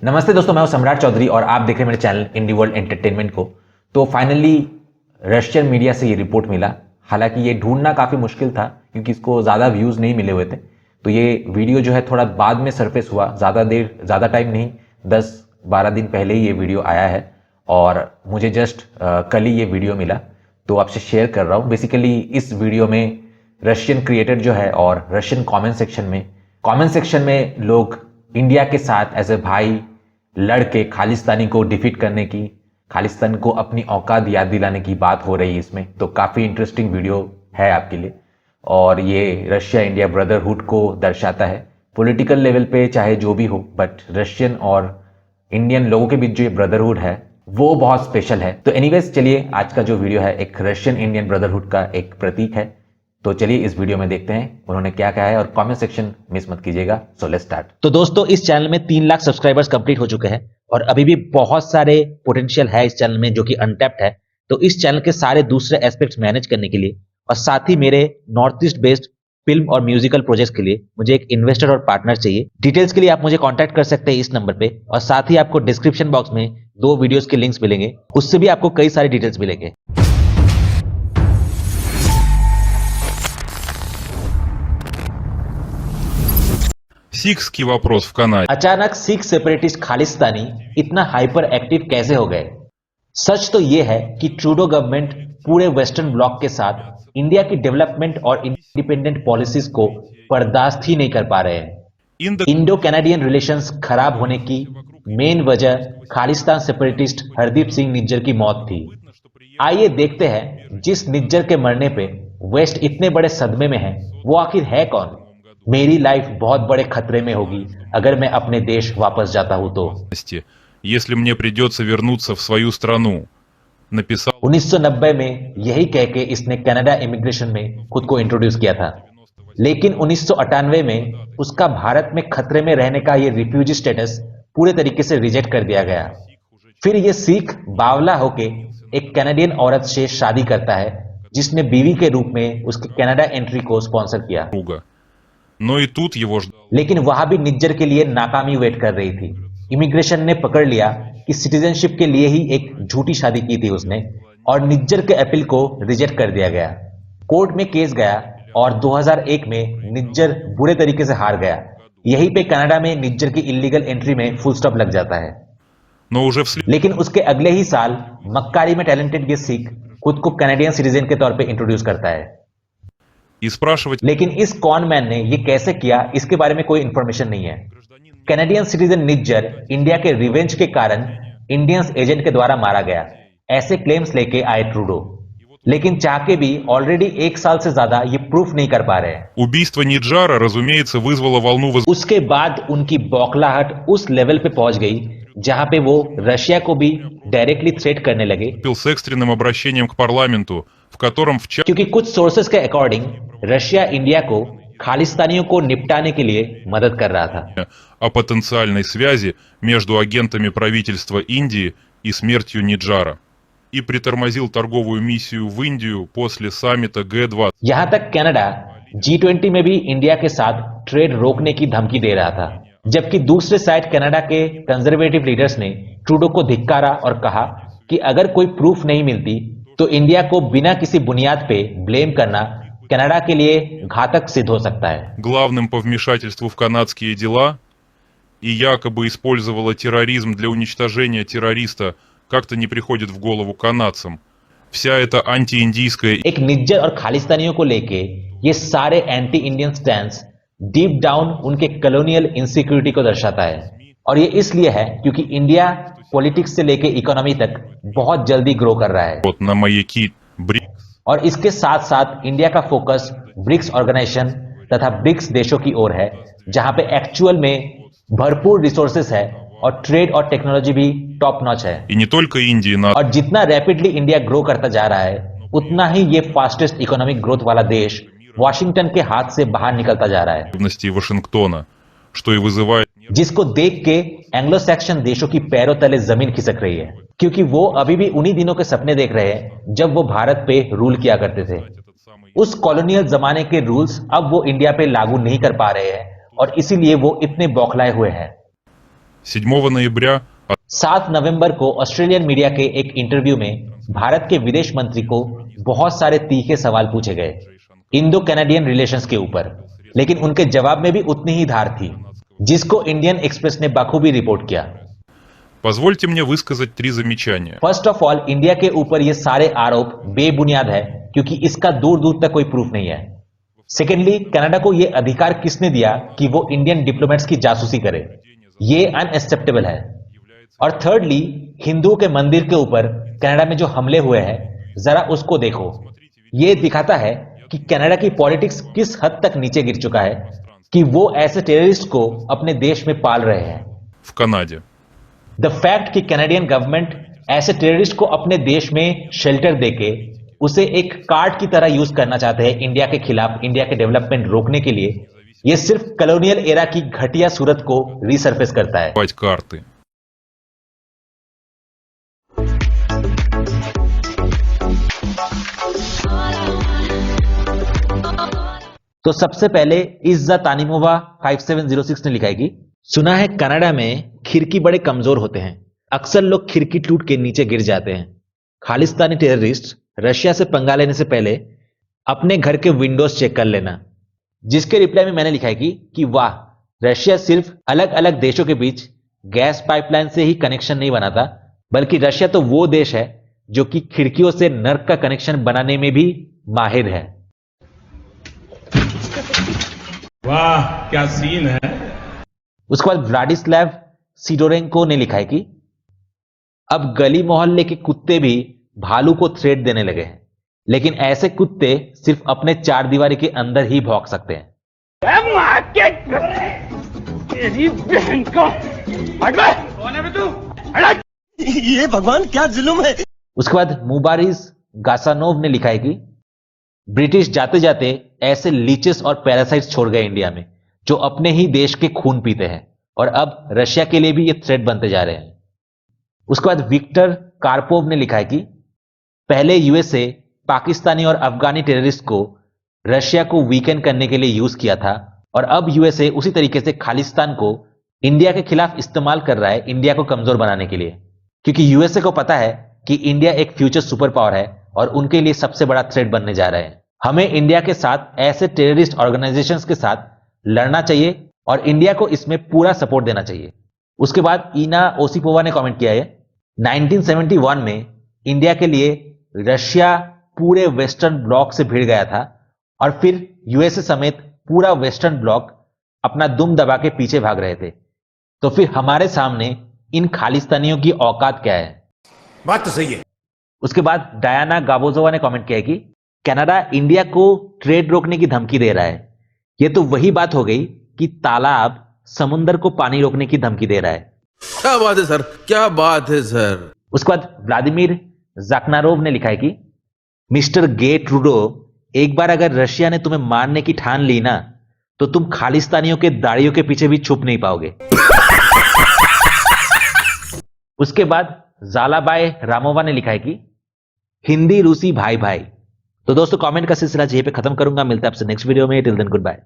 नमस्ते दोस्तों, मैं हूं सम्राट चौधरी और आप देख रहे हैं मेरे चैनल इंडी वर्ल्ड एंटरटेनमेंट को। तो फाइनली रशियन मीडिया से ये रिपोर्ट मिला। हालांकि ये ढूंढना काफ़ी मुश्किल था क्योंकि इसको ज़्यादा व्यूज़ नहीं मिले हुए थे। तो ये वीडियो जो है थोड़ा बाद में सरफेस हुआ, ज़्यादा टाइम नहीं, 10-12 दिन पहले ही ये वीडियो आया है और मुझे जस्ट कल ही ये वीडियो मिला, तो आपसे शेयर कर रहा हूँ। बेसिकली इस वीडियो में रशियन क्रिएटर जो है और रशियन कमेंट सेक्शन में लोग इंडिया के साथ एज ए भाई लड़ के खालिस्तानी को डिफीट करने की, खालिस्तान को अपनी औकात याद दिलाने की बात हो रही है इसमें। तो काफ़ी इंटरेस्टिंग वीडियो है आपके लिए और ये रशिया इंडिया ब्रदरहुड को दर्शाता है। पॉलिटिकल लेवल पे चाहे जो भी हो, बट रशियन और इंडियन लोगों के बीच जो ये ब्रदरहुड है वो बहुत स्पेशल है। तो एनीवेज चलिए, आज का जो वीडियो है एक रशियन इंडियन ब्रदरहुड का एक प्रतीक है। तो चलिए इस वीडियो में देखते हैं उन्होंने क्या कहा है और कमेंट सेक्शन मिस मत कीजिएगा। So let's start. तो दोस्तों, इस चैनल में 3 लाख सब्सक्राइबर्स कंप्लीट हो चुके हैं और अभी भी बहुत सारे पोटेंशियल है इस चैनल में जो कि अनटैप्ड है। तो इस चैनल के सारे दूसरे एस्पेक्ट्स मैनेज करने के लिए और साथ ही मेरे नॉर्थ ईस्ट बेस्ड फिल्म और म्यूजिकल प्रोजेक्ट के लिए मुझे एक इन्वेस्टर और पार्टनर चाहिए। डिटेल्स के लिए आप मुझे कॉन्टैक्ट कर सकते हैं इस नंबर पे और साथ ही आपको डिस्क्रिप्शन बॉक्स में 2 वीडियोस के लिंक्स मिलेंगे, उससे भी आपको कई सारी डिटेल्स मिलेंगे। Сикский вопрос в Канаде. अचानक सिख सेपरेटिस्ट खालिस्तानी इतना हाइपर एक्टिव कैसे हो गए? सच तो यह है कि ट्रूडो गवर्नमेंट पूरे वेस्टर्न ब्लॉक के साथ इंडिया की डेवलपमेंट और इंडिपेंडेंट पॉलिसीज को बर्दाश्त ही नहीं कर पा रहे हैं। इंडो कैनेडियन रिलेशंस खराब होने की मेन वजह खालिस्तान सेपरेटिस्ट हरदीप सिंह निज्जर की मौत थी। आइए देखते हैं जिस निज्जर के मरने पे वेस्ट इतने बड़े सदमे में है वो आखिर है कौन। मेरी लाइफ बहुत बड़े खतरे में होगी अगर मैं अपने देश वापस जाता हूं तो। Если мне придется вернуться в свою страну, написал 1990 में यही कह के इसने कनाडा इमिग्रेशन में खुद को इंट्रोड्यूस किया था, लेकिन 1998 में उसका भारत में खतरे में रहने का ये रिफ्यूजी स्टेटस पूरे तरीके से रिजेक्ट कर दिया गया। फिर ये सिख बावला होके एक कैनेडियन औरत से शादी करता है जिसने बीवी के रूप में उसके कनाडा एंट्री को स्पॉन्सर किया। друга. Но и тут его ждал लेकिन वहां भी निज्जर के लिए नाकामी वेट कर रही थी। इमिग्रेशन ने पकड़ लिया कि सिटीजनशिप के लिए ही एक झूठी शादी की थी उसने और निज्जर के अपील को रिजेक्ट कर दिया गया। कोर्ट में केस गया और 2001 में निज्जर बुरे तरीके से हार गया। यहीं पे कनाडा में निज्जर की इलीगल एंट्री में फुल स्टॉप लग जाता है। но уже लेकिन उसके अगले ही साल मक्कारी में टैलेंटेड ये सिख खुद को कैनेडियन सिटीजन के तौर पे इंट्रोड्यूस करता है। и спрашивать लेकिन इस कॉन मैन ने ये कैसे किया इसके बारे में कोई इंफॉर्मेशन नहीं है। कैनेडियन सिटीजन निज्जर इंडिया के रिवेंज के कारण इंडियंस एजेंट के द्वारा मारा गया, ऐसे क्लेम्स लेके आए ट्रूडो। लेकिन चाह के भी ऑलरेडी 1 साल से ज्यादा ये प्रूफ नहीं कर पा रहे हैं। убийство Ниджара, разумеется, вызвало волну उसके बाद उनकी बौखलाहट उस लेवल पे पहुंच गई जहां पे वो रशिया को भी डायरेक्टली थ्रेट करने लगे, возбудил с экстренным обращением к парламенту, в котором в क्योंकि कुछ सोर्सेस के अकॉर्डिंग रशिया इंडिया को खालिस्तानियों को निपटाने के लिए मदद कर रहा था। части о потенциальной связи между агентами правительства Индии и смертью Ниджара и притормозил торговую миссию в Индию после саммита G20. यहां तक कनाडा G20 में भी इंडिया के साथ ट्रेड रोकने की धमकी दे रहा था, जबकि दूसरे साइड कनाडा के कंजर्वेटिव लीडर्स ने ट्रूडो को धिक्कारा और कहा कि अगर कोई प्रूफ नहीं मिलती तो इंडिया को बिना किसी बुनियाद पे ब्लेम करना कनाडा के लिए घातक सिद्ध हो सकता है। Главным по вмешательству в канадские дела и якобы использовала терроризм для уничтожения террориста, как-то не приходит в голову канадцам. Вся эта антииндийская एक निज्जर और खालिस्तानियों को लेके ये सारे anti Indian stands deep down उनके कॉलोनियल इनसिक्योरिटी को दर्शाता है। और ये इसलिए है क्योंकि इंडिया पॉलिटिक्स से लेके इकोनॉमी तक बहुत जल्दी ग्रो कर रहा है вот на маяки БРИКС और इसके साथ साथ इंडिया का फोकस ब्रिक्स ऑर्गेनाइजेशन तथा ब्रिक्स देशों की ओर है, जहां पे एक्चुअल में भरपूर रिसोर्सेस है और ट्रेड और टेक्नोलॉजी भी टॉप नॉच है। и не только Индии на और जितना रैपिडली इंडिया ग्रो करता जा रहा है उतना ही ये फास्टेस्ट इकोनॉमिक ग्रोथ वाला देश वॉशिंगटन के हाथ से बाहर निकलता जा रहा है, активности Вашингтона, что и वызывает जिसको देख के एंग्लो सैक्सन देशों की पैरों तले जमीन खिसक रही है, क्योंकि वो अभी भी उन्हीं दिनों के सपने देख रहे हैं जब वो भारत पे रूल किया करते थे। उस कॉलोनियल जमाने के रूल्स अब वो इंडिया पे लागू नहीं कर पा रहे हैं और इसीलिए वो इतने बौखलाए हुए हैं। 7 ноября 7 नवंबर को ऑस्ट्रेलियन मीडिया के एक इंटरव्यू में भारत के विदेश मंत्री को बहुत सारे तीखे सवाल पूछे गए इंडो कैनेडियन रिलेशंस के ऊपर, लेकिन उनके जवाब में भी उतनी ही धार थी, जिसको इंडियन एक्सप्रेस ने बखूबी रिपोर्ट किया। Позвольте мне высказать 3 замечания. फर्स्ट ऑफ ऑल, इंडिया के ऊपर ये सारे आरोप बेबुनियाद है क्योंकि इसका दूर दूर तक कोई प्रूफ नहीं है। सेकेंडली, कनाडा को यह अधिकार किसने दिया कि वो इंडियन डिप्लोमेट्स की जासूसी करे? ये अनएक्सेप्टेबल है। और थर्डली, हिंदुओं के मंदिर के ऊपर कनाडा में जो हमले हुए हैं, जरा उसको देखो। ये दिखाता है कि कनाडा की पॉलिटिक्स किस हद तक नीचे गिर चुका है कि वो ऐसे टेररिस्ट को अपने देश में पाल रहे हैं। В Канаде. द फैक्ट कि कैनेडियन गवर्नमेंट ऐसे टेररिस्ट को अपने देश में शेल्टर देके उसे एक कार्ड की तरह यूज करना चाहते हैं इंडिया के खिलाफ, इंडिया के डेवलपमेंट रोकने के लिए, यह सिर्फ कॉलोनियल एरा की घटिया सूरत को रीसरफेस करता है। Давать карты. तो सबसे पहले इज्जा तानिमोवा 5706 ने लिखा है कि सुना है कनाडा में खिड़की बड़े कमजोर होते हैं, अक्सर लोग खिड़की टूट के नीचे गिर जाते हैं। खालिस्तानी टेररिस्ट रशिया से पंगा लेने से पहले अपने घर के विंडोज चेक कर लेना। जिसके रिप्लाई में मैंने लिखा है कि वाह, रशिया सिर्फ अलग अलग देशों के बीच गैस पाइपलाइन से ही कनेक्शन नहीं बनाता, बल्कि रशिया तो वो देश है जो कि खिड़कियों से नर्क का कनेक्शन बनाने में भी माहिर है। वाह क्या सीन है। उसके बाद व्लाडिस्लाव सिडोरेंको ने लिखा है कि अब गली मोहल्ले के कुत्ते भी भालू को थ्रेट देने लगे हैं, लेकिन ऐसे कुत्ते सिर्फ अपने चार दीवारी के अंदर ही भौंक सकते हैं। तेरी बहन का कौन है तू? ये भगवान क्या जुल्म है। उसके बाद मुबारिस गासानोव ने लिखा है कि ब्रिटिश जाते जाते ऐसे लीचेस और पैरासाइट्स छोड़ गए इंडिया में जो अपने ही देश के खून पीते हैं, और अब रशिया के लिए भी ये थ्रेट बनते जा रहे हैं। उसके बाद विक्टर कार्पोव ने लिखा है कि पहले यूएसए पाकिस्तानी और अफगानी टेररिस्ट को रशिया को वीकेंड करने के लिए यूज किया था, और अब यूएसए उसी तरीके से खालिस्तान को इंडिया के खिलाफ इस्तेमाल कर रहा है इंडिया को कमजोर बनाने के लिए, क्योंकि यूएसए को पता है कि इंडिया एक फ्यूचर सुपर पावर है और उनके लिए सबसे बड़ा थ्रेट बनने जा रहे हैं। हमें इंडिया के साथ ऐसे टेररिस्ट ऑर्गेनाइजेशंस के साथ लड़ना चाहिए और इंडिया को इसमें पूरा सपोर्ट देना चाहिए। उसके बाद ईना ओसिपोवा ने कमेंट किया है 1971 में इंडिया के लिए रशिया पूरे वेस्टर्न ब्लॉक से भिड़ गया था और फिर यूएसए समेत पूरा वेस्टर्न ब्लॉक अपना दुम दबा के पीछे भाग रहे थे, तो फिर हमारे सामने इन खालिस्तानियों की औकात क्या है? बात तो सही है। उसके बाद डायना गाबोजोवा ने कमेंट किया कि कनाडा इंडिया को ट्रेड रोकने की धमकी दे रहा है। यह तो वही बात हो गई कि तालाब समुद्र को पानी रोकने की धमकी दे रहा है। क्या बात है सर, क्या बात है सर। उसके बाद व्लादिमीर जाकनारोव ने लिखा है कि मिस्टर गे ट्रूडो, एक बार अगर रशिया ने तुम्हें मारने की ठान ली ना, तो तुम खालिस्तानियों के दाढ़ियों के पीछे भी छुप नहीं पाओगे। उसके बाद जालाबाई रामोवा ने लिखा है कि हिंदी रूसी भाई भाई। तो दोस्तों, कमेंट का सिलसिला यहीं पे खत्म करूंगा। मिलते हैं आपसे नेक्स्ट वीडियो में। Till then good bye.